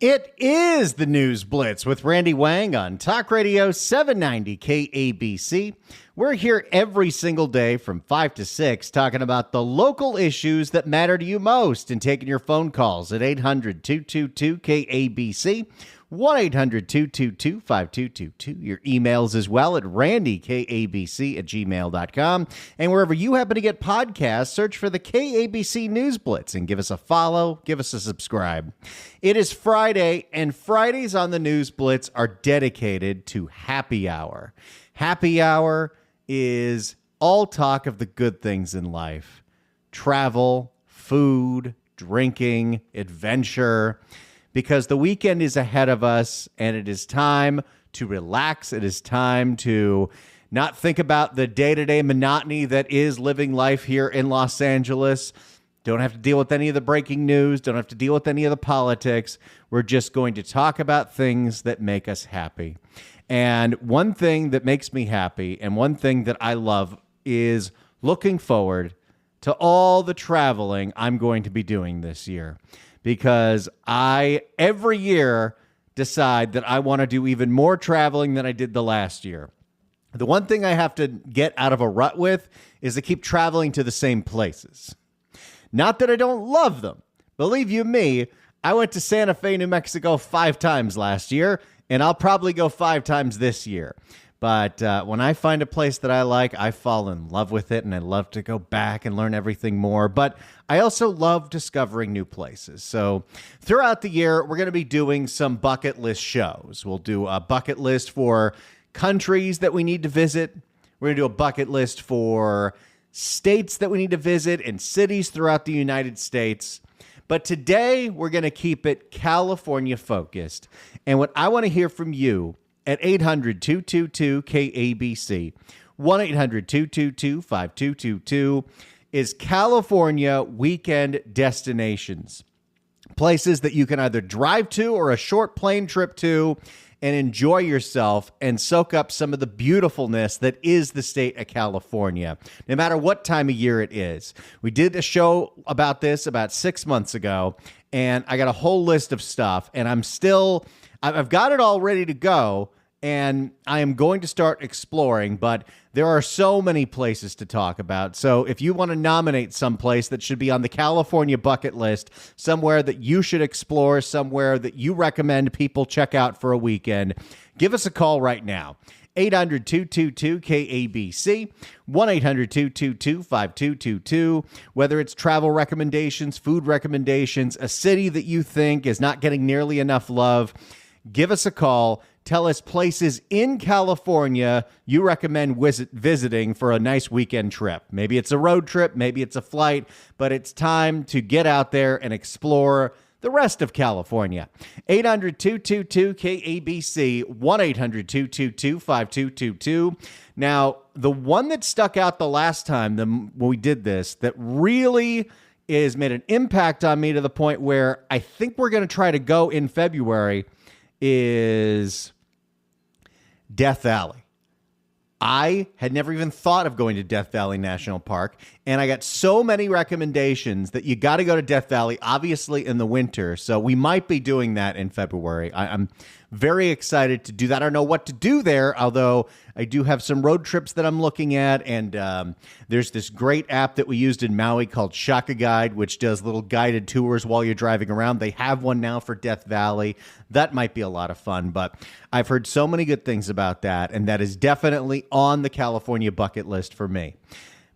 It is the News Blitz with Randy Wang on Talk Radio 790 KABC. We're here every single day from 5 to 6 talking about the local issues that matter to you most and taking your phone calls at 800-222-KABC, 1-800-222-5222. Your emails as well at randykabc@gmail.com. And wherever you happen to get podcasts, search for the KABC News Blitz and give us a follow, give us a subscribe. It is Friday, and Fridays on the News Blitz are dedicated to Happy Hour. Happy Hour is all talk of the good things in life. Travel, food, drinking, adventure. Because the weekend is ahead of us, and it is time to relax. It is time to not think about the day-to-day monotony that is living life here in Los Angeles. Don't have to deal with any of the breaking news. Don't have to deal with any of the politics. We're just going to talk about things that make us happy. And one thing that makes me happy and one thing that I love is looking forward to all the traveling I'm going to be doing this year. Because I, every year, decide that I want to do even more traveling than I did the last year. The one thing I have to get out of a rut with is to keep traveling to the same places. Not that I don't love them. Believe you me, I went to Santa Fe, New Mexico 5 times last year, and I'll probably go 5 times this year. But when I find a place that I like, I fall in love with it, and I love to go back and learn everything more. But I also love discovering new places. So throughout the year, we're going to be doing some bucket list shows. We'll do a bucket list for countries that we need to visit. We're going to do a bucket list for states that we need to visit and cities throughout the United States. But today, we're going to keep it California focused. And what I want to hear from you at 800-222-KABC, 1-800-222-5222, is California weekend destinations. Places that you can either drive to or a short plane trip to and enjoy yourself and soak up some of the beautifulness that is the state of California, no matter what time of year it is. We did a show about this about 6 months ago, and I got a whole list of stuff, and I've got it all ready to go, and I am going to start exploring, but there are so many places to talk about. So if you want to nominate some place that should be on the California bucket list, somewhere that you should explore, somewhere that you recommend people check out for a weekend, give us a call right now. 800-222-KABC, 1-800-222-5222. Whether it's travel recommendations, food recommendations, a city that you think is not getting nearly enough love, give us a call. Tell us places in California you recommend visiting for a nice weekend trip. Maybe it's a road trip, maybe it's a flight, but it's time to get out there and explore the rest of California. 800-222-KABC, 1-800-222-5222. Now, the one that stuck out the last time when we did this that really is made an impact on me to the point where I think we're going to try to go in February is Death Valley. I had never even thought of going to Death Valley National Park, and I got so many recommendations that you got to go to Death Valley, obviously in the winter, so we might be doing that in February. I'm very excited to do that. I don't know what to do there, although I do have some road trips that I'm looking at, and there's this great app that we used in Maui called Shaka Guide, which does little guided tours while you're driving around. They have one now for Death Valley. That might be a lot of fun, but I've heard so many good things about that, and that is definitely on the California bucket list for me.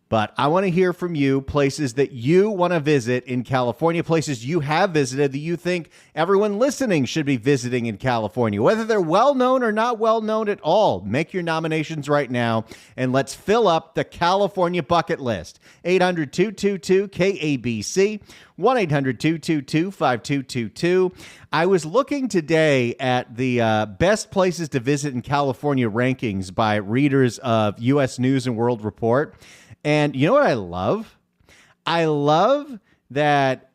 But I want to hear from you, places that you want to visit in California, places you have visited that you think everyone listening should be visiting in California, whether they're well-known or not well-known at all. Make your nominations right now, and let's fill up the California bucket list. 800-222-KABC, 1-800-222-5222. I was looking today at the best places to visit in California rankings by readers of U.S. News and World Report. And you know what I love? I love that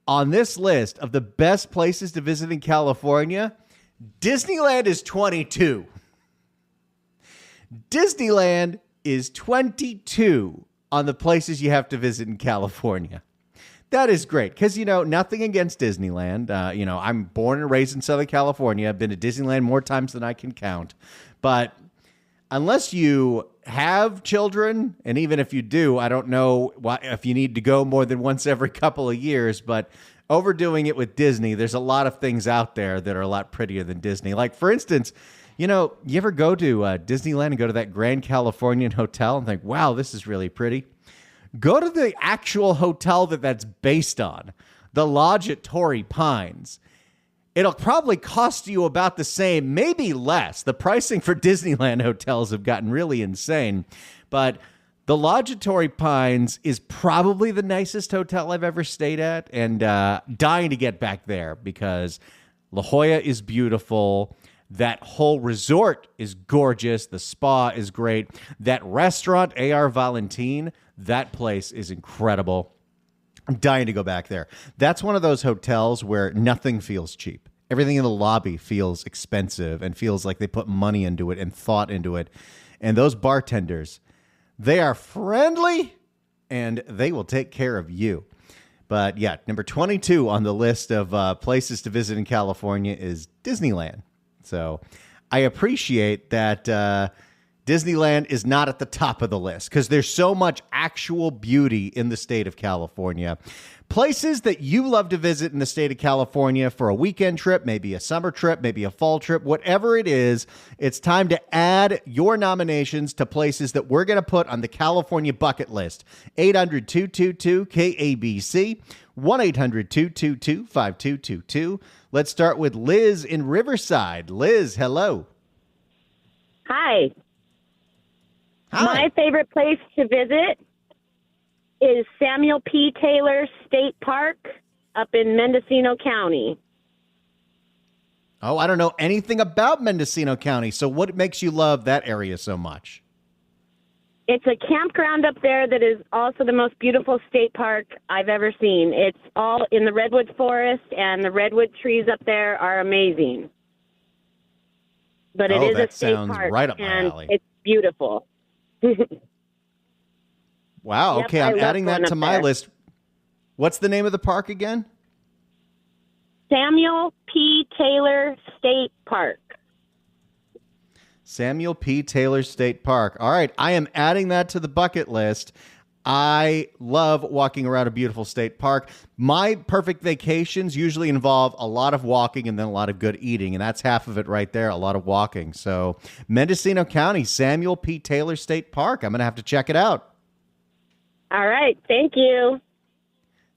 on this list of the best places to visit in California, Disneyland is 22. Disneyland is 22 on the places you have to visit in California. That is great because, nothing against Disneyland. I'm born and raised in Southern California. I've been to Disneyland more times than I can count. But unless you have children, and even if you do, I don't know if you need to go more than once every couple of years, but overdoing it with Disney, there's a lot of things out there that are a lot prettier than Disney. Like, for instance, you ever go to Disneyland and go to that Grand Californian Hotel and think, wow, this is really pretty? Go to the actual hotel that's based on, the Lodge at Torrey Pines. It'll probably cost you about the same, maybe less. The pricing for Disneyland hotels have gotten really insane. But the Lodge at Torrey Pines is probably the nicest hotel I've ever stayed at, and dying to get back there because La Jolla is beautiful. That whole resort is gorgeous. The spa is great. That restaurant, A.R. Valentine, that place is incredible. I'm dying to go back there. That's one of those hotels where nothing feels cheap. Everything in the lobby feels expensive and feels like they put money into it and thought into it. And those bartenders, they are friendly and they will take care of you. But yeah, number 22 on the list of places to visit in California is Disneyland. So I appreciate that Disneyland is not at the top of the list because there's so much actual beauty in the state of California. Places that you love to visit in the state of California for a weekend trip, maybe a summer trip, maybe a fall trip, whatever it is, it's time to add your nominations to places that we're going to put on the California bucket list. 800-222-KABC, 1-800-222-5222. Let's start with Liz in Riverside. Liz, hello. Hi. Hi. My favorite place to visit is Samuel P. Taylor State Park up in Mendocino County. Oh, I don't know anything about Mendocino County. So what makes you love that area so much? It's a campground up there that is also the most beautiful state park I've ever seen. It's all in the redwood forest, and the redwood trees up there are amazing. But it is a state park, right up my and alley. it's beautiful. Wow. Yep, Okay, I'm adding that to my list. What's the name of the park again? Samuel P. Taylor State Park. Samuel P. Taylor State Park. All right, I am adding that to the bucket list. I love walking around a beautiful state park. My perfect vacations usually involve a lot of walking and then a lot of good eating, and that's half of it right there, a lot of walking. So Mendocino County, Samuel P. Taylor State Park. I'm going to have to check it out. All right, thank you.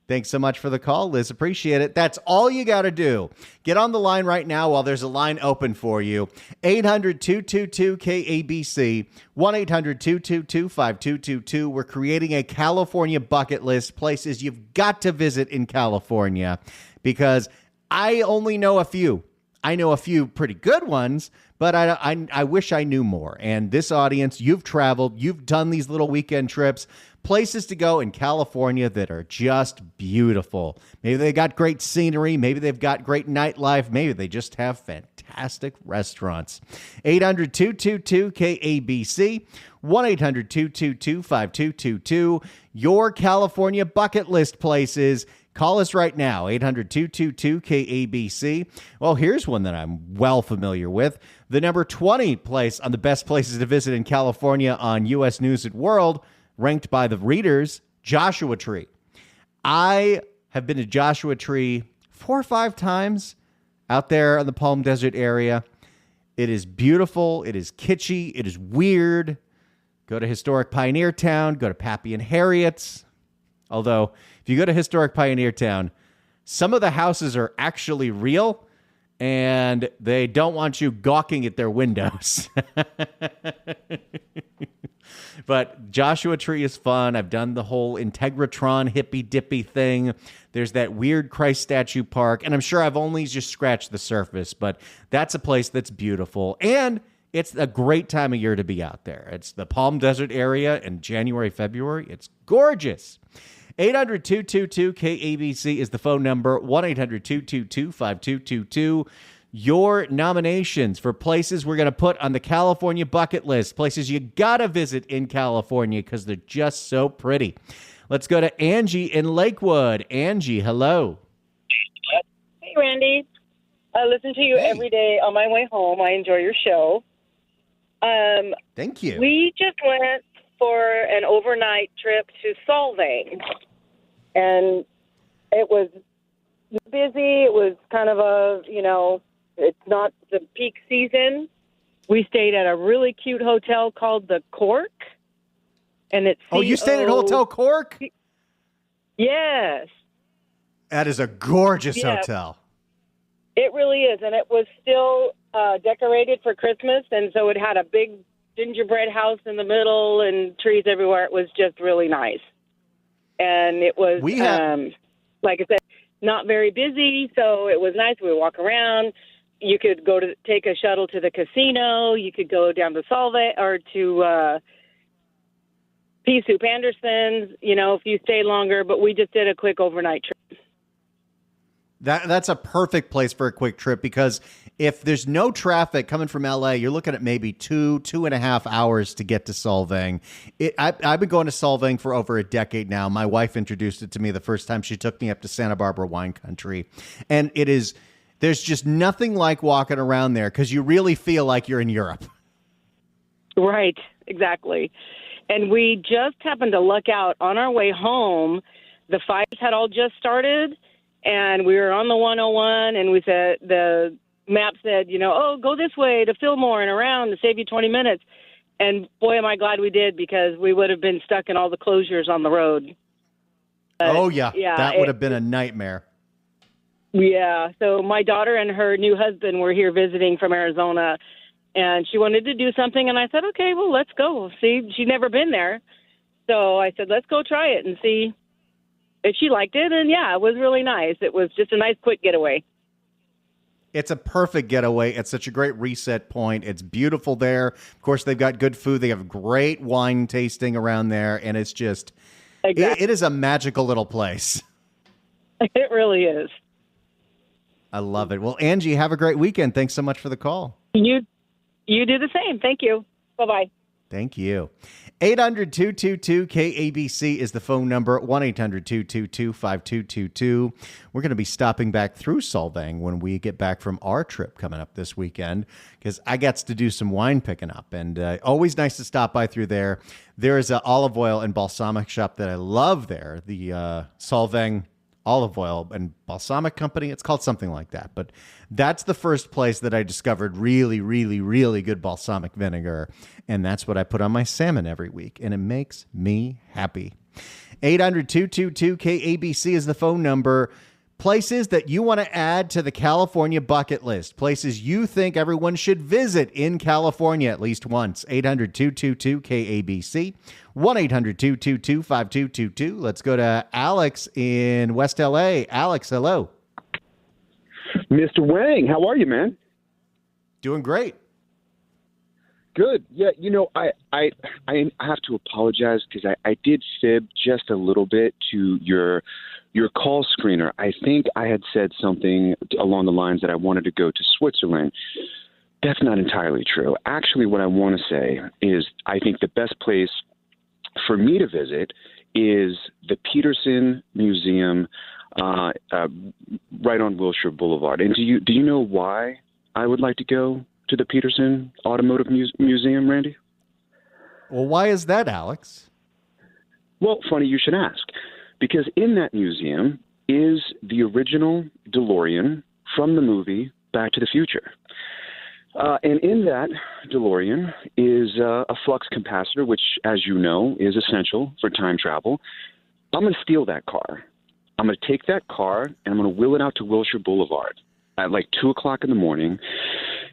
Thanks so much for the call, Liz. Appreciate it. That's all you got to do. Get on the line right now while there's a line open for you. 800-222-KABC, 1-800-222-5222. We're creating a California bucket list, places you've got to visit in California, because I only know a few. I know a few pretty good ones, but I wish I knew more. And this audience, you've traveled, you've done these little weekend trips, places to go in California that are just beautiful. Maybe they got great scenery. Maybe they've got great nightlife. Maybe they just have fantastic restaurants. 800-222-KABC, 1-800-222-5222. Your California bucket list places. Call us right now, 800-222-KABC. Well, here's one that I'm well familiar with. The number 20 place on the best places to visit in California on U.S. News and World, ranked by the readers, Joshua Tree. I have been to Joshua Tree 4 or 5 times out there in the Palm Desert area. It is beautiful. It is kitschy. It is weird. Go to historic Pioneer Town. Go to Pappy and Harriet's. Although, if you go to historic Pioneer Town, some of the houses are actually real, and they don't want you gawking at their windows. But Joshua Tree is fun. I've done the whole Integratron hippy-dippy thing. There's that weird Christ statue park, and I'm sure I've only just scratched the surface, but that's a place that's beautiful, and it's a great time of year to be out there. It's the Palm Desert area in January, February. It's gorgeous. 800-222-KABC is the phone number, 1-800-222-5222. Your nominations for places we're going to put on the California bucket list, places you got to visit in California because they're just so pretty. Let's go to Angie in Lakewood. Angie, hello. Hey, Randy. I listen to you every day on my way home. I enjoy your show. Thank you. We just went for an overnight trip to Solvang, and it was busy. It was kind of it's not the peak season. We stayed at a really cute hotel called the Cork, and it's you stayed at Hotel Cork? Yes. That is a gorgeous hotel. It really is, and it was still decorated for Christmas, and so it had a big gingerbread house in the middle and trees everywhere. It was just really nice, and it was like I said, not very busy, so it was nice. We would walk around. You could go to take a shuttle to the casino. You could go down to Solvang or to Pea Soup Anderson's. If you stay longer, but we just did a quick overnight trip. That's a perfect place for a quick trip because if there's no traffic coming from LA, you're looking at maybe 2.5 hours to get to Solvang. I've been going to Solvang for over a decade now. My wife introduced it to me the first time she took me up to Santa Barbara wine country. And there's just nothing like walking around there because you really feel like you're in Europe. Right, exactly. And we just happened to luck out on our way home. The fires had all just started. And we were on the 101, and the map said, go this way to Fillmore and around to save you 20 minutes. And boy, am I glad we did, because we would have been stuck in all the closures on the road. That would have been a nightmare. Yeah. So my daughter and her new husband were here visiting from Arizona, and she wanted to do something. And I said, okay, well, let's go. See, she'd never been there. So I said, let's go try it and see if she liked it. And it was really nice. It was just a nice quick getaway. It's a perfect getaway. It's such a great reset point. It's beautiful there. Of course, they've got good food. They have great wine tasting around there. And it's just, it is a magical little place. It really is. I love it. Well, Angie, have a great weekend. Thanks so much for the call. You do the same. Thank you. Bye-bye. Thank you. 800-222-KABC is the phone number, 1-800-222-5222. We're going to be stopping back through Solvang when we get back from our trip coming up this weekend, because I got to do some wine picking up, and always nice to stop by through there. There is an olive oil and balsamic shop that I love there, the Solvang Olive Oil and Balsamic Company. It's called something like that. But that's the first place that I discovered really, really, really good balsamic vinegar. And that's what I put on my salmon every week. And it makes me happy. 800-222-KABC is the phone number. Places that you want to add to the California bucket list. Places you think everyone should visit in California at least once. 800-222-KABC. 1-800-222-5222. Let's go to Alex in West LA. Alex, hello. Mr. Wang, how are you, man? Doing great. Good. Yeah, I have to apologize because I did fib just a little bit to your call screener. I think I had said something along the lines that I wanted to go to Switzerland. That's not entirely true. Actually, what I want to say is I think the best place for me to visit is the Peterson Museum right on Wilshire Boulevard. And do you know why I would like to go to the Peterson Automotive Museum, Randy? Well, why is that, Alex? Well, funny you should ask. Because in that museum is the original DeLorean from the movie Back to the Future. And in that DeLorean is a flux capacitor, which, as you know, is essential for time travel. I'm going to steal that car. I'm going to take that car, and I'm going to wheel it out to Wilshire Boulevard at like 2 o'clock in the morning,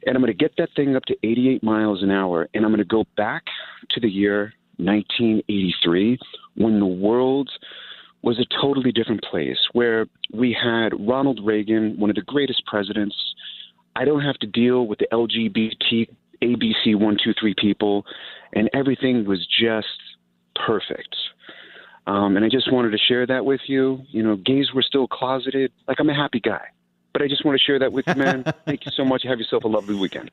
and I'm going to get that thing up to 88 miles an hour, and I'm going to go back to the year 1983 when the world was a totally different place, where we had Ronald Reagan, one of the greatest presidents. I don't have to deal with the LGBT, ABC 123 people, and everything was just perfect. And I just wanted to share that with you. Gays were still closeted. Like, I'm a happy guy. But I just want to share that with you, man. Thank you so much. Have yourself a lovely weekend.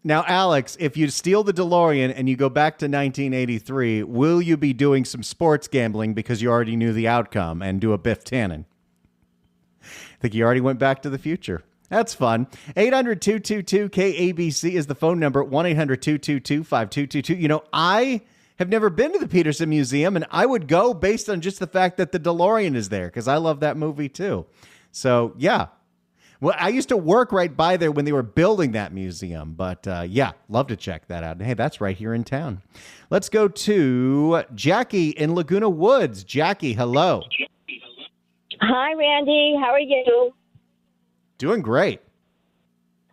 Now, Alex, if you steal the DeLorean and you go back to 1983, will you be doing some sports gambling because you already knew the outcome and do a Biff Tannen? I think you already went back to the future. That's fun. 800-222-KABC is the phone number. 1-800-222-5222. You know, I have never been to the Peterson Museum, and I would go based on just the fact that the DeLorean is there because I love that movie too. So, yeah. Well, I used to work right by there when they were building that museum, but yeah, love to check that out. And hey, that's right here in town. Let's go to Jackie in Laguna Woods. Jackie, hello. Hi, Randy. How are you? Doing great.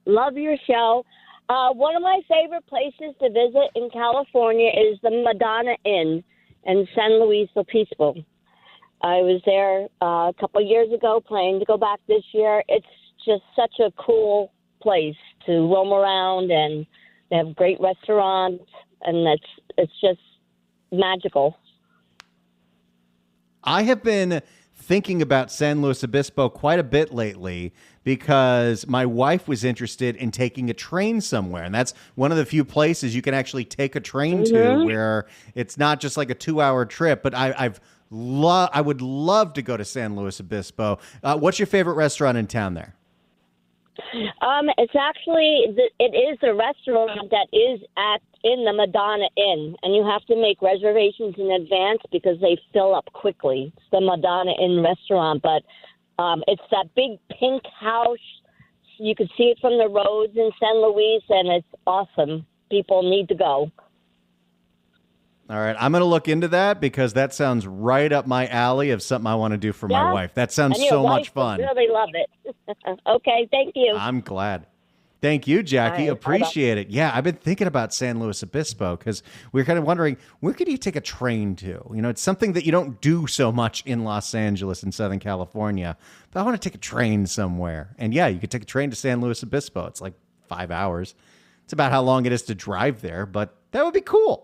Love your show. One of my favorite places to visit in California is the Madonna Inn in San Luis Obispo. I was there a couple of years ago, planning to go back this year. It's just such a cool place to roam around, and they have great restaurants, and it's just magical. I have been thinking about San Luis Obispo quite a bit lately because my wife was interested in taking a train somewhere. And that's one of the few places you can actually take a train to where it's not just like a 2-hour trip. But I would love to go to San Luis Obispo. What's your favorite restaurant in town there? It's actually, it is a restaurant that is in the Madonna Inn, and you have to make reservations in advance because they fill up quickly. It's the Madonna Inn restaurant, but it's that big pink house. You can see it from the roads in San Luis, and it's awesome. People need to go. All right, I'm going to look into that because that sounds right up my alley of something I want to do for my wife. That sounds so much fun. I really love it. Okay, thank you. I'm glad. Thank you, Jackie. Right, appreciate it. Yeah, I've been thinking about San Luis Obispo because we're kind of wondering, where could you take a train to? You know, it's something that you don't do so much in Los Angeles and Southern California, but I want to take a train somewhere. And yeah, you could take a train to San Luis Obispo. It's like 5 hours. It's about how long it is to drive there, but that would be cool.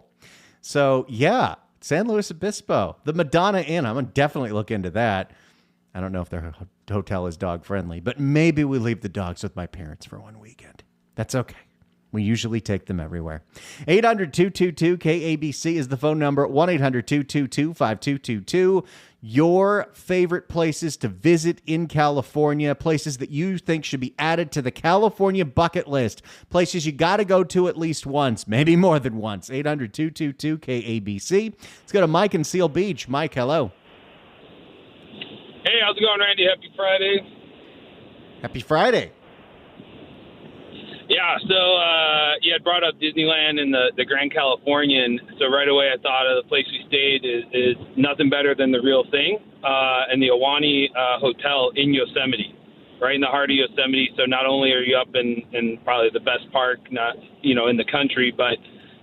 So, yeah, San Luis Obispo, the Madonna Inn. I'm going to definitely look into that. I don't know if their hotel is dog-friendly, but maybe we leave the dogs with my parents for one weekend. That's okay. We usually take them everywhere. 800-222-KABC is the phone number. 1-800-222-5222. Your favorite places to visit in California, places that you think should be added to the California bucket list, places you got to go to at least once, maybe more than once. 800-222-KABC. Let's go to Mike in Seal Beach. Mike, hello. Hey, how's it going, Randy? Happy Friday. Happy Friday. Yeah, so you had brought up Disneyland and the Grand Californian, so right away I thought of the place we stayed is nothing better than the real thing, and the Ahwahnee Hotel in Yosemite, right in the heart of Yosemite. So not only are you up in probably the best park, not in the country, but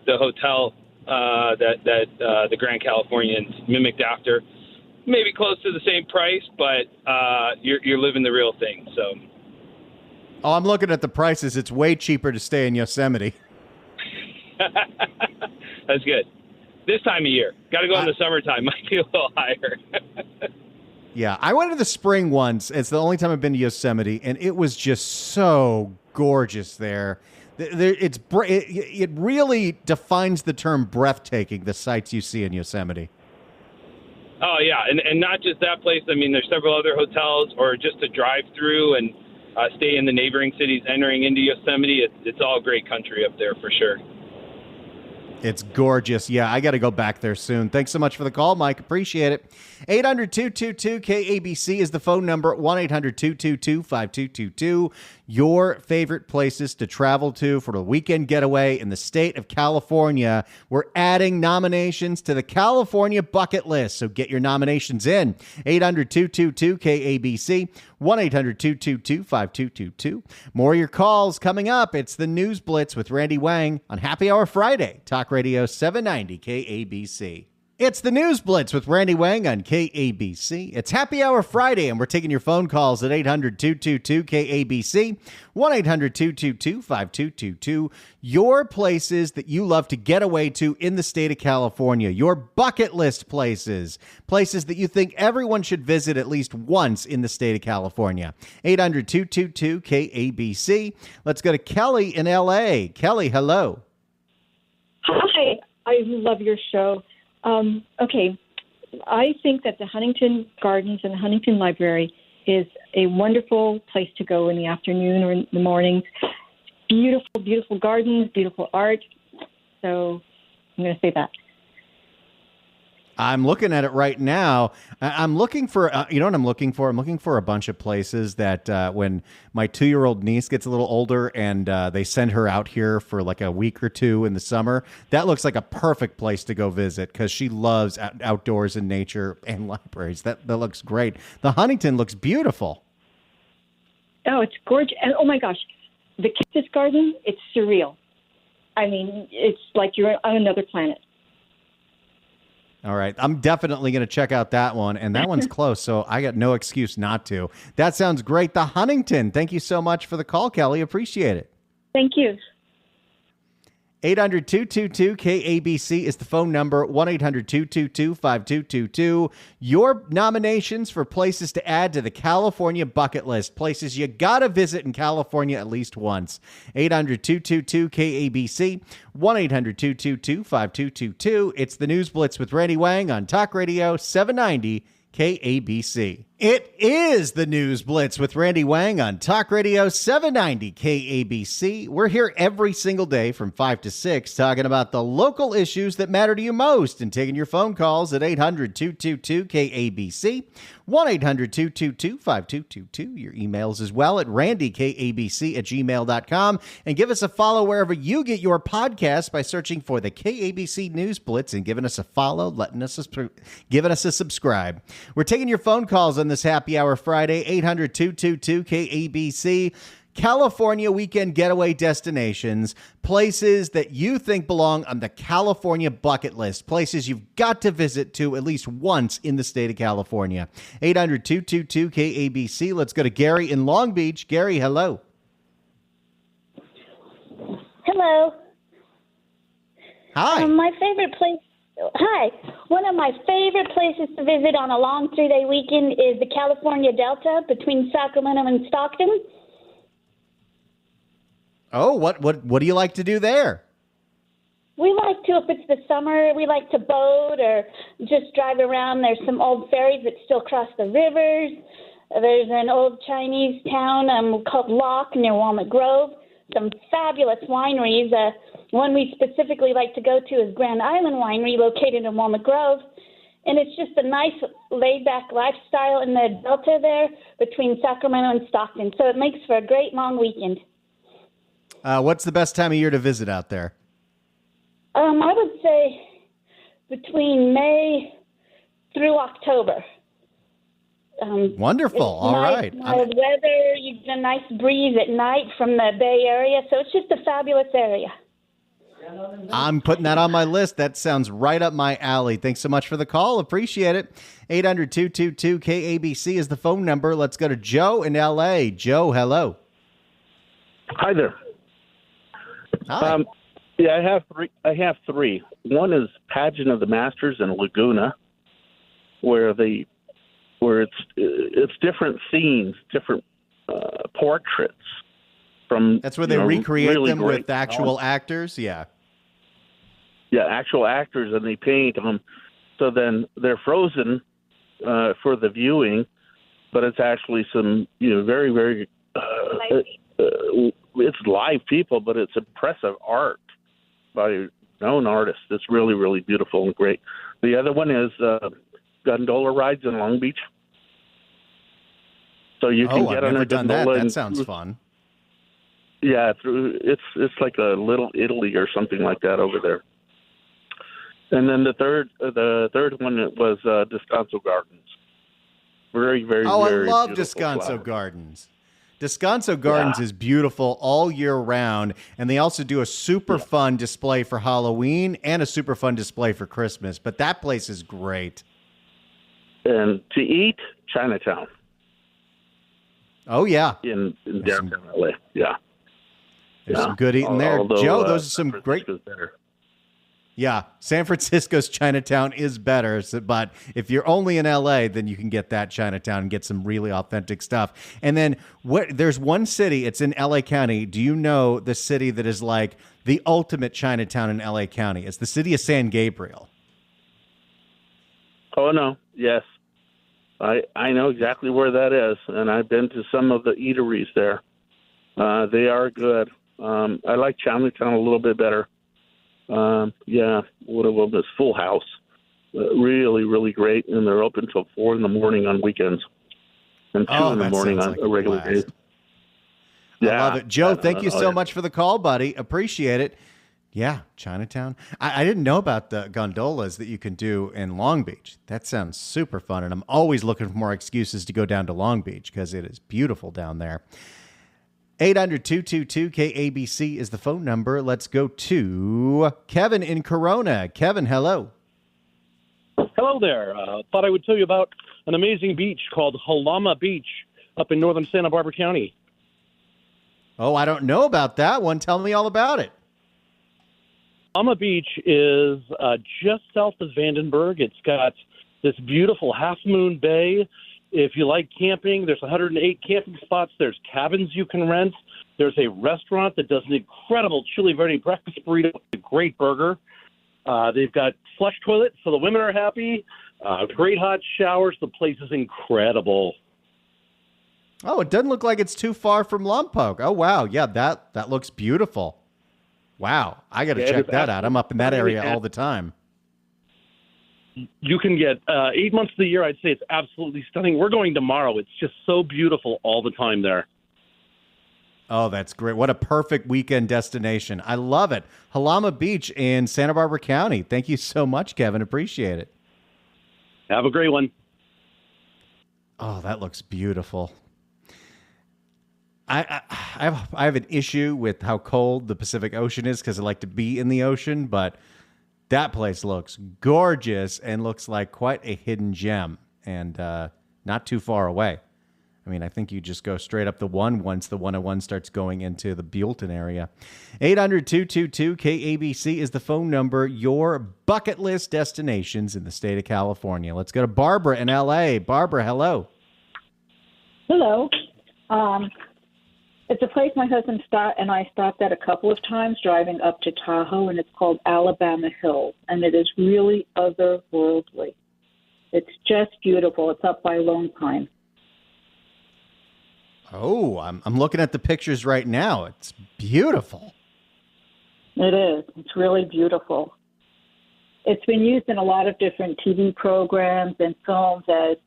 the hotel that the Grand Californian's mimicked after, maybe close to the same price, but you're living the real thing. So. Oh, I'm looking at the prices. It's way cheaper to stay in Yosemite. That's good. This time of year. Got to go in the summertime. Might be a little higher. Yeah, I went to the spring once. It's the only time I've been to Yosemite, and it was just so gorgeous there. It really defines the term breathtaking, the sights you see in Yosemite. Oh, yeah, and not just that place. I mean, there's several other hotels or just to drive through and stay in the neighboring cities entering into Yosemite. It's all great country up there for sure. It's gorgeous. Yeah, I got to go back there soon. Thanks so much for the call, Mike. Appreciate it. 800-222-KABC is the phone number. 1-800-222-5222. Your favorite places to travel to for the weekend getaway in the state of California. We're adding nominations to the California bucket list, so get your nominations in. 800-222-KABC. 1-800-222-5222. More of your calls coming up. It's the News Blitz with Randy Wang on Happy Hour Friday. Talk Radio 790 KABC. It's the News Blitz with Randy Wang on KABC. It's Happy Hour Friday, and we're taking your phone calls at 800-222-KABC, 1-800-222-5222. Your places that you love to get away to in the state of California. Your bucket list places. Places that you think everyone should visit at least once in the state of California. 800-222-KABC. Let's go to Kelly in L.A. Kelly, hello. Hi. I love your show. Okay, I think that the Huntington Gardens and the Huntington Library is a wonderful place to go in the afternoon or in the mornings. Beautiful, beautiful gardens, beautiful art. So I'm going to say that. I'm looking at it right now. I'm looking for, you know what I'm looking for? I'm looking for a bunch of places that when my 2-year-old niece gets a little older and they send her out here for like a week or two in the summer, that looks like a perfect place to go visit because she loves outdoors and nature and libraries. That looks great. The Huntington looks beautiful. Oh, it's gorgeous. And oh my gosh, the Cactus Garden, it's surreal. I mean, it's like you're on another planet. All right. I'm definitely going to check out that one. And that one's close, so I got no excuse not to. That sounds great. The Huntington. Thank you so much for the call, Kelly. Appreciate it. Thank you. 800-222-KABC is the phone number, 1-800-222-5222. Your nominations for places to add to the California bucket list, places you got to visit in California at least once. 800-222-KABC, 1-800-222-5222. It's the News Blitz with Randy Wang on Talk Radio 790 KABC. It is the News Blitz with Randy Wang on Talk Radio 790 KABC. We're here every single day from 5 to 6 talking about the local issues that matter to you most and taking your phone calls at 800-222-KABC, 1-800-222-5222. Your emails as well at randykabc@gmail.com. And give us a follow wherever you get your podcast by searching for the KABC News Blitz and giving us a follow, giving us a subscribe. We're taking your phone calls on this Happy Hour Friday, 800-222-KABC. California weekend getaway destinations, places that you think belong on the California bucket list, places you've got to visit to at least once in the state of California. 800-222-KABC. Let's go to Gary in Long Beach. Gary, hello. Hello. Hi. My favorite place. Hi. One of my favorite places to visit on a long 3-day weekend is the California Delta between Sacramento and Stockton. Oh, what do you like to do there? We like to, if it's the summer, we like to boat or just drive around. There's some old ferries that still cross the rivers. There's an old Chinese town called Locke near Walnut Grove. Some fabulous wineries. One we specifically like to go to is Grand Island Winery, located in Walnut Grove. And it's just a nice laid-back lifestyle in the Delta there between Sacramento and Stockton. So it makes for a great long weekend. What's the best time of year to visit out there? I would say between May through October. Wonderful. All right. Mild weather, you get a nice breeze at night from the Bay Area. So it's just a fabulous area. I'm putting that on my list. That sounds right up my alley. Thanks so much for the call. Appreciate it. 800-222-KABC is the phone number. Let's go to Joe in L.A. Joe, hello. Hi there. Hi. I have three. One is Pageant of the Masters in Laguna, where it's different scenes, different portraits from. That's where they recreate really them with actual actors. Yeah. Yeah, actual actors, and they paint them. So then they're frozen for the viewing, but it's actually some very, very. It's live people, but it's impressive art by known artists. It's really, really beautiful and great. The other one is gondola rides in Long Beach. So you can get on a gondola. That sounds fun. Yeah, it's like a little Italy or something like that over there. And then the third one was Descanso Gardens. Very, very, very. Oh, I love Descanso Gardens. Descanso Gardens is beautiful all year round, and they also do a super fun display for Halloween and a super fun display for Christmas. But that place is great. And to eat, Chinatown. Oh, yeah. In downtown LA. Yeah. There's some good eating there. Although, Joe, those are some San great. Francisco's better. Yeah, San Francisco's Chinatown is better, but if you're only in LA, then you can get that Chinatown and get some really authentic stuff. And then there's one city, it's in LA County. Do you know the city that is like the ultimate Chinatown in LA County? It's the city of San Gabriel. Oh, no. Yes. I know exactly where that is, and I've been to some of the eateries there. They are good. I like Chinatown a little bit better. One of them is Full House. Really, really great, and they're open till 4 in the morning on weekends and 2 in the morning on a regular day. I love it. Joe, thank you so much for the call, buddy. Appreciate it. Yeah, Chinatown. I didn't know about the gondolas that you can do in Long Beach. That sounds super fun, and I'm always looking for more excuses to go down to Long Beach because it is beautiful down there. 800-222-KABC is the phone number. Let's go to Kevin in Corona. Kevin, hello. Hello there. Thought I would tell you about an amazing beach called Halama Beach up in northern Santa Barbara County. Oh, I don't know about that one. Tell me all about it. Halama Beach is just south of Vandenberg. It's got this beautiful half-moon bay. If you like camping, there's 108 camping spots. There's cabins you can rent. There's a restaurant that does an incredible chili verde breakfast burrito with a great burger. They've got flush toilets, so the women are happy. Great hot showers. The place is incredible. Oh, it doesn't look like it's too far from Lompoc. Oh, wow. Yeah, that looks beautiful. Wow. I got to check that out. I'm up in that area all the time. You can get 8 months of the year. I'd say it's absolutely stunning. We're going tomorrow. It's just so beautiful all the time there. Oh, that's great. What a perfect weekend destination. I love it. Halama Beach in Santa Barbara County. Thank you so much, Kevin. Appreciate it. Have a great one. Oh, that looks beautiful. I have an issue with how cold the Pacific Ocean is because I like to be in the ocean, but that place looks gorgeous and looks like quite a hidden gem and not too far away. I mean, I think you just go straight up the one once the 101 starts going into the Buellton area. 800-222-KABC is the phone number. Your bucket list destinations in the state of California. Let's go to Barbara in L.A. Barbara, hello. Hello. It's a place my husband and I stopped at a couple of times driving up to Tahoe, and it's called Alabama Hills, and it is really otherworldly. It's just beautiful. It's up by Lone Pine. Oh, I'm looking at the pictures right now. It's beautiful. It is. It's really beautiful. It's been used in a lot of different TV programs and films as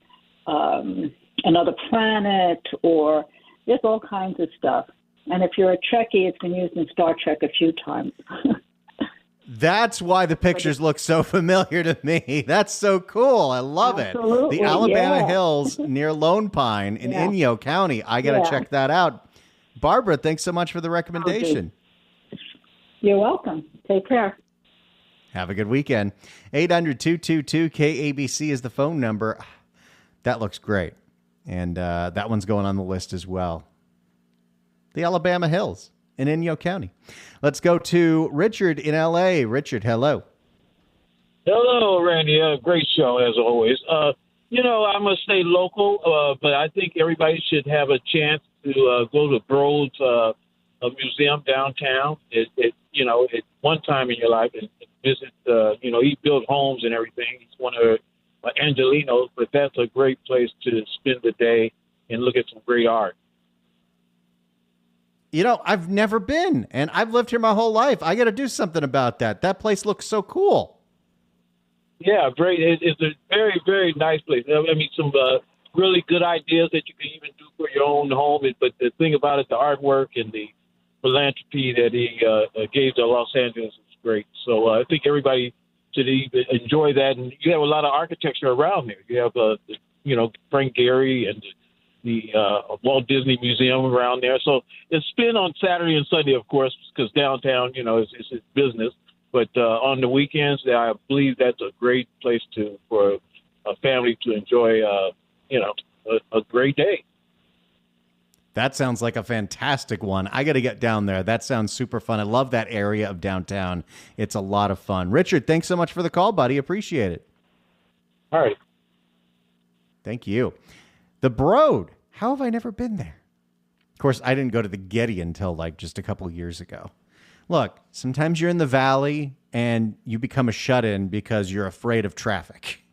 Another Planet or just all kinds of stuff. And if you're a Trekkie, it's been used in Star Trek a few times. That's why the pictures look so familiar to me. That's so cool. I love it. The Alabama Hills near Lone Pine in Inyo County. I got to check that out. Barbara, thanks so much for the recommendation. You're welcome. Take care. Have a good weekend. 800-222-KABC is the phone number. That looks great. And that one's going on the list as well. The Alabama Hills in Inyo County. Let's go to Richard in L.A. Richard, hello. Hello, Randy. Great show, as always. I must stay local, but I think everybody should have a chance to go to Broad's a museum downtown. It one time in your life and visit. He built homes and everything. He's one of Angelinos, but that's a great place to spend the day and look at some great art. I've never been, and I've lived here my whole life. I got to do something about that. That place looks so cool. Yeah, great. It's a very, very nice place. I mean, some really good ideas that you can even do for your own home. But the thing about it, the artwork and the philanthropy that he gave to Los Angeles is great. So I think everybody should enjoy that. And you have a lot of architecture around there. You have, Frank Gehry and the Walt Disney Museum around there. So it's spin on Saturday and Sunday, of course, because downtown, is business. But on the weekends, I believe that's a great place for a family to enjoy, a great day. That sounds like a fantastic one. I got to get down there. That sounds super fun. I love that area of downtown. It's a lot of fun. Richard, thanks so much for the call, buddy. Appreciate it. All right. Thank you. The Broad. How have I never been there? Of course, I didn't go to the Getty until just a couple years ago. Look, sometimes you're in the valley and you become a shut-in because you're afraid of traffic.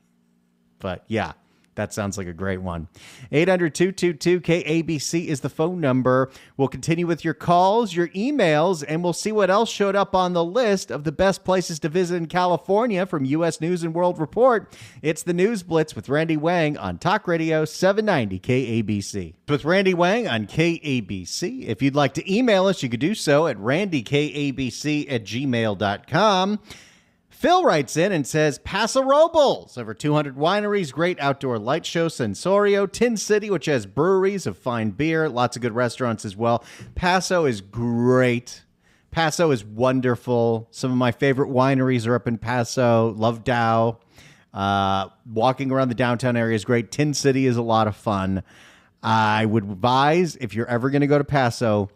But yeah, that sounds like a great one. 800-222-KABC is the phone number. We'll continue with your calls, your emails, and we'll see what else showed up on the list of the best places to visit in California from U.S. News and World Report. It's the News Blitz with Randy Wang on Talk Radio 790 KABC. With Randy Wang on KABC. If you'd like to email us, you could do so at randykabc@gmail.com. Phil writes in and says, Paso Robles, over 200 wineries, great outdoor light show, Sensorio, Tin City, which has breweries of fine beer, lots of good restaurants as well. Paso is great. Paso is wonderful. Some of my favorite wineries are up in Paso. Love Dow. Walking around the downtown area is great. Tin City is a lot of fun. I would advise, if you're ever going to go to Paso,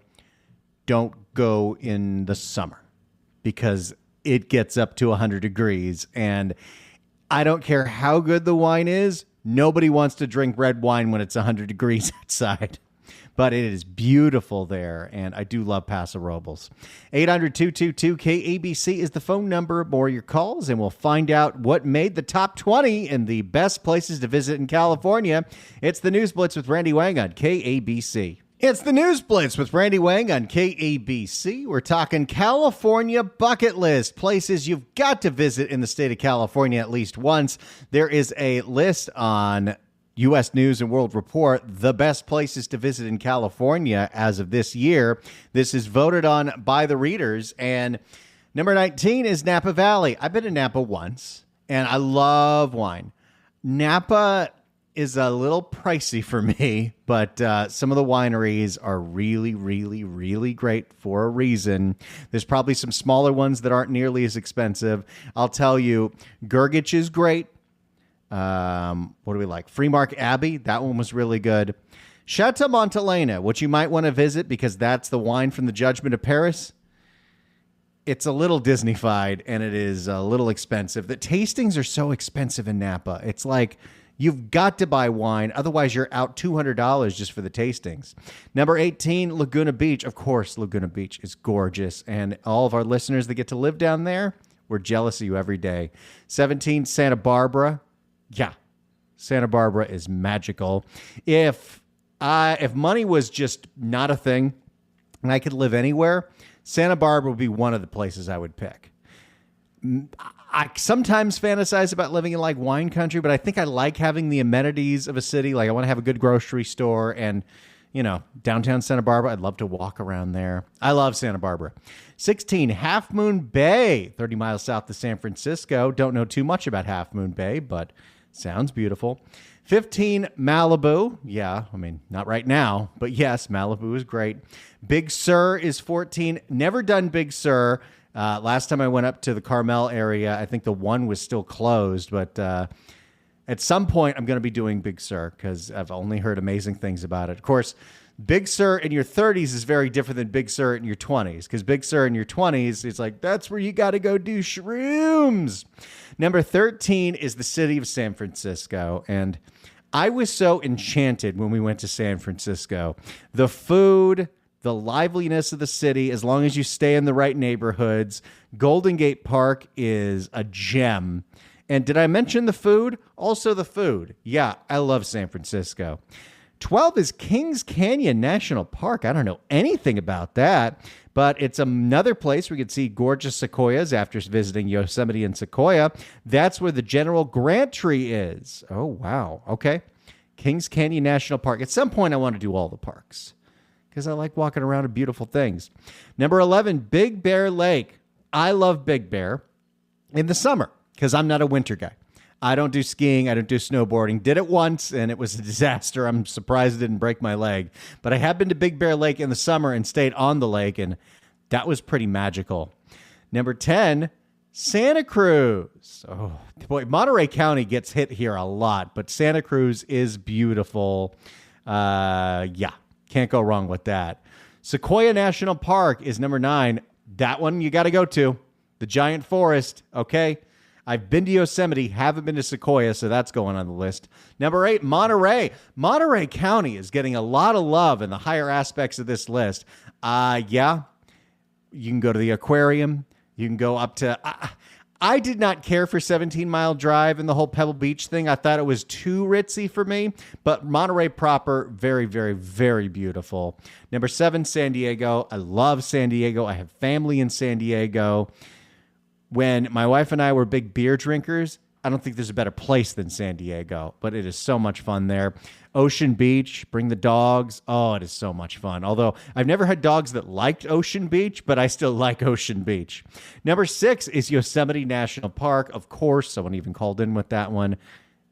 don't go in the summer because it gets up to 100 degrees, and I don't care how good the wine is. Nobody wants to drink red wine when it's 100 degrees outside, but it is beautiful there, and I do love Paso Robles. 800-222-KABC is the phone number. More your calls, and we'll find out what made the top 20 in the best places to visit in California. It's the News Blitz with Randy Wang on KABC. It's the News Blitz with Randy Wang on KABC. We're talking California bucket list, places you've got to visit in the state of California at least once. There is a list on U.S. News and World Report, the best places to visit in California as of this year. This is voted on by the readers, and number 19 is Napa Valley. I've been to Napa once, and I love wine. Napa is a little pricey for me, but some of the wineries are really, really, really great for a reason. There's probably some smaller ones that aren't nearly as expensive. I'll tell you, Gergich is great. What do we like? Freemark Abbey, that one was really good. Chateau Montelena, which you might want to visit because that's the wine from the Judgment of Paris. It's a little Disney-fied, and it is a little expensive. The tastings are so expensive in Napa. It's like you've got to buy wine. Otherwise, you're out $200 just for the tastings. Number 18, Laguna Beach. Of course, Laguna Beach is gorgeous. And all of our listeners that get to live down there, we're jealous of you every day. 17, Santa Barbara. Yeah, Santa Barbara is magical. If money was just not a thing and I could live anywhere, Santa Barbara would be one of the places I would pick. I sometimes fantasize about living in wine country, but I think I like having the amenities of a city. I want to have a good grocery store and, downtown Santa Barbara. I'd love to walk around there. I love Santa Barbara. 16, Half Moon Bay, 30 miles south of San Francisco. Don't know too much about Half Moon Bay, but sounds beautiful. 15, Malibu. Yeah, not right now, but yes, Malibu is great. Big Sur is 14. Never done Big Sur. Last time I went up to the Carmel area, I think the one was still closed, but at some point I'm going to be doing Big Sur because I've only heard amazing things about it. Of course, Big Sur in your 30s is very different than Big Sur in your 20s because Big Sur in your 20s, it's that's where you got to go do shrooms. Number 13 is the city of San Francisco, and I was so enchanted when we went to San Francisco. The food, the liveliness of the city, as long as you stay in the right neighborhoods. Golden Gate Park is a gem. And did I mention the food? Also the food. Yeah, I love San Francisco. 12 is Kings Canyon National Park. I don't know anything about that, but it's another place where you can see gorgeous sequoias after visiting Yosemite and Sequoia. That's where the General Grant tree is. Oh, wow. Okay. Kings Canyon National Park. At some point, I want to do all the parks because I like walking around and beautiful things. Number 11, Big Bear Lake. I love Big Bear in the summer because I'm not a winter guy. I don't do skiing. I don't do snowboarding. Did it once, and it was a disaster. I'm surprised it didn't break my leg. But I have been to Big Bear Lake in the summer and stayed on the lake, and that was pretty magical. Number 10, Santa Cruz. Oh, boy, Monterey County gets hit here a lot, but Santa Cruz is beautiful. Yeah, can't go wrong with that. Sequoia National Park is number 9. That one you got to go to. The giant forest, okay? I've been to Yosemite, haven't been to Sequoia, so that's going on the list. Number 8, Monterey. Monterey County is getting a lot of love in the higher aspects of this list. Yeah, you can go to the aquarium. You can go up to... I did not care for 17 Mile Drive and the whole Pebble Beach thing. I thought it was too ritzy for me. But Monterey proper, very, very, very beautiful. Number 7, San Diego. I love San Diego. I have family in San Diego. When my wife and I were big beer drinkers, I don't think there's a better place than San Diego, but it is so much fun there. Ocean Beach, bring the dogs. Oh, it is so much fun. Although I've never had dogs that liked Ocean Beach, but I still like Ocean Beach. Number 6 is Yosemite National Park. Of course, someone even called in with that one.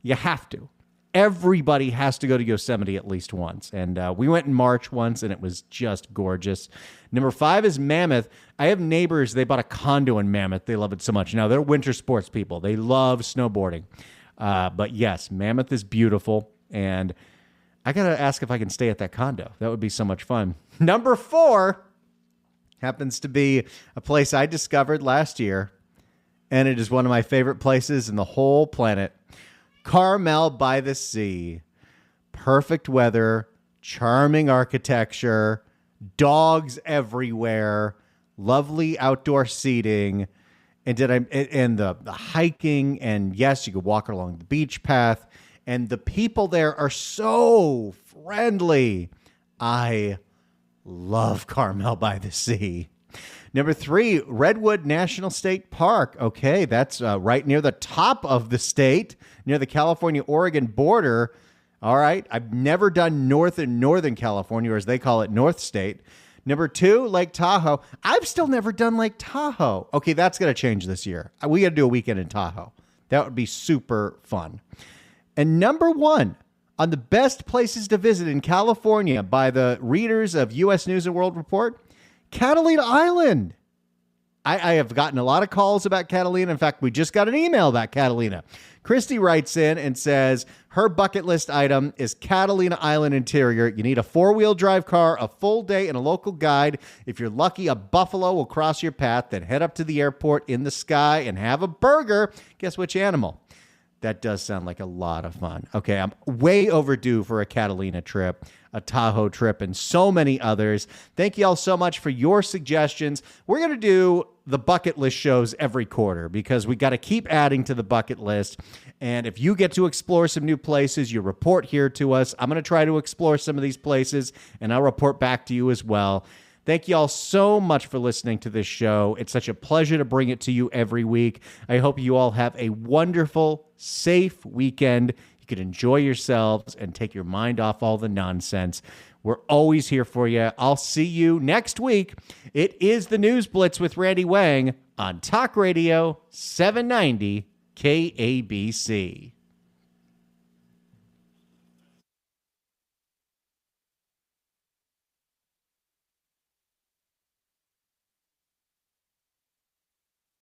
You have to. Everybody has to go to Yosemite at least once. And we went in March once, and it was just gorgeous. Number 5 is Mammoth. I have neighbors. They bought a condo in Mammoth. They love it so much. Now, they're winter sports people. They love snowboarding. But yes, Mammoth is beautiful. And I got to ask if I can stay at that condo. That would be so much fun. Number 4 happens to be a place I discovered last year. And it is one of my favorite places in the whole planet. Carmel by the Sea. Perfect weather, charming architecture, dogs everywhere, lovely outdoor seating, and the hiking, and yes, you could walk along the beach path, and the people there are so friendly. I love Carmel by the Sea. Number 3, Redwood National State Park. Okay, that's right near the top of the state, near the California-Oregon border. All right, I've never done Northern California, or as they call it, North State. Number 2, Lake Tahoe. I've still never done Lake Tahoe. Okay, that's going to change this year. We got to do a weekend in Tahoe. That would be super fun. And number 1, on the best places to visit in California by the readers of U.S. News and World Report, Catalina Island. I have gotten a lot of calls about Catalina. In fact, we just got an email about Catalina. Christy writes in and says her bucket list item is Catalina Island interior. You need a 4-wheel drive car, a full day, and a local guide. If you're lucky, a buffalo will cross your path. Then head up to the airport in the sky and have a burger. Guess which animal? That does sound like a lot of fun. Okay, I'm way overdue for a Catalina trip, a Tahoe trip, and so many others. Thank you all so much for your suggestions. We're going to do the bucket list shows every quarter because we got to keep adding to the bucket list. And if you get to explore some new places, you report here to us. I'm going to try to explore some of these places, and I'll report back to you as well. Thank you all so much for listening to this show. It's such a pleasure to bring it to you every week. I hope you all have a wonderful, safe weekend. You can enjoy yourselves and take your mind off all the nonsense. We're always here for you. I'll see you next week. It is the News Blitz with Randy Wang on Talk Radio 790 KABC.